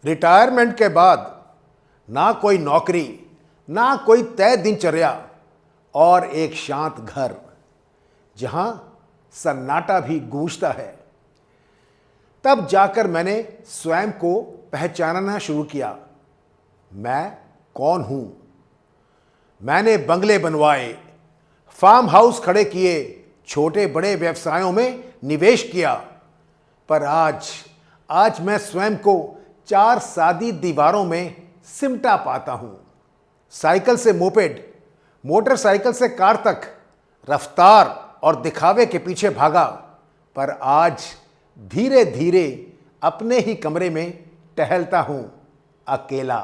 Retirement के बाद ना कोई नौकरी, ना कोई तय दिनचर्या और एक शांत घर जहां सन्नाटा भी गूंजता है। तब जाकर मैंने स्वयं को पहचानना शुरू किया। मैं कौन हूं? मैंने बंगले बनवाए, फार्म हाउस खड़े किए, छोटे बड़े व्यवसायों में निवेश किया, पर आज मैं स्वयं को चार सादी दीवारों में सिमटा पाता हूं। साइकिल से मोपेड, मोटरसाइकिल से कार तक रफ्तार और दिखावे के पीछे भागा, पर आज धीरे धीरे अपने ही कमरे में टहलता हूं, अकेला।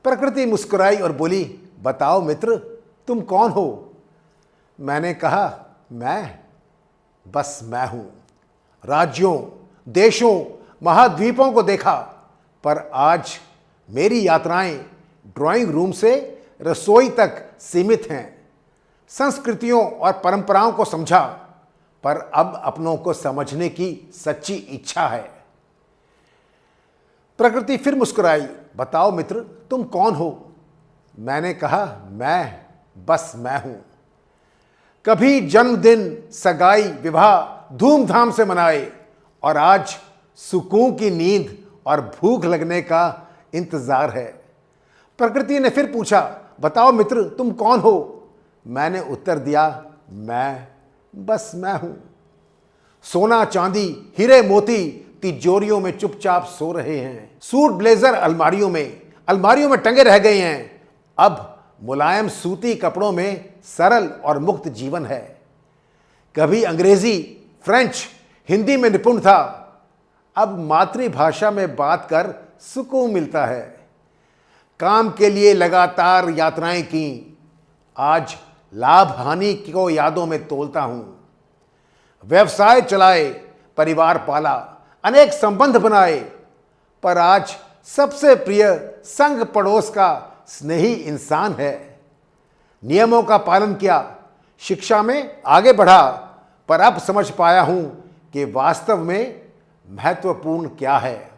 प्रकृति मुस्कुराई और बोली, बताओ मित्र, तुम कौन हो? मैंने कहा, बस मैं हूं। राज्यों, देशों, महाद्वीपों को देखा, पर आज मेरी यात्राएं ड्राइंग रूम से रसोई तक सीमित हैं। संस्कृतियों और परंपराओं को समझा, पर अब अपनों को समझने की सच्ची इच्छा है। प्रकृति फिर मुस्कुराई, बताओ मित्र, तुम कौन हो? मैंने कहा, बस मैं हूं। कभी जन्मदिन, सगाई, विवाह धूमधाम से मनाए, और आज सुकून की नींद और भूख लगने का इंतजार है। प्रकृति ने फिर पूछा, बताओ मित्र, तुम कौन हो? मैंने उत्तर दिया, बस मैं हूं। सोना चांदी, हीरे मोती तिजोरियों में चुपचाप सो रहे हैं। सूट ब्लेजर अलमारियों में टंगे रह गए हैं। अब मुलायम सूती कपड़ों में सरल और मुक्त जीवन है। कभी अंग्रेजी, फ्रेंच, हिंदी में निपुण था, अब मातृभाषा में बात कर सुकून मिलता है। काम के लिए लगातार यात्राएं की, आज लाभ हानि को यादों में तोलता हूं। व्यवसाय चलाए, परिवार पाला, अनेक संबंध बनाए, पर आज सबसे प्रिय संग पड़ोस का स्नेही इंसान है। नियमों का पालन किया, शिक्षा में आगे बढ़ा, पर अब समझ पाया हूं कि वास्तव में महत्वपूर्ण क्या है।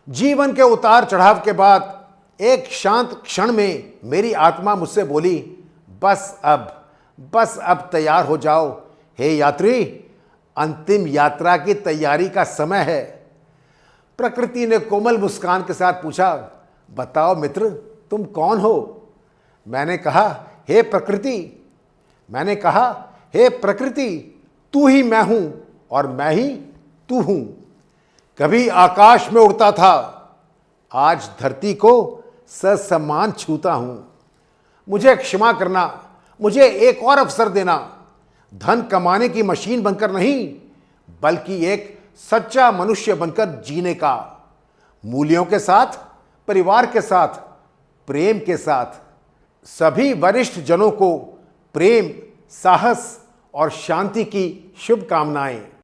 जीवन के उतार चढ़ाव के बाद एक शांत क्षण में मेरी आत्मा मुझसे बोली, बस अब तैयार हो जाओ हे यात्री, अंतिम यात्रा की तैयारी का समय है। प्रकृति ने कोमल मुस्कान के साथ पूछा, बताओ मित्र, तुम कौन हो? मैंने कहा, हे प्रकृति, तू ही मैं हूं और मैं ही तू हूं। कभी आकाश में उड़ता था, आज धरती को ससम्मान छूता हूं। मुझे क्षमा करना, मुझे एक और अवसर देना। धन कमाने की मशीन बनकर नहीं, बल्कि एक सच्चा मनुष्य बनकर जीने का। मूल्यों के साथ, परिवार के साथ, प्रेम के साथ। सभी वरिष्ठ जनों को प्रेम, साहस और शांति की शुभकामनाएं।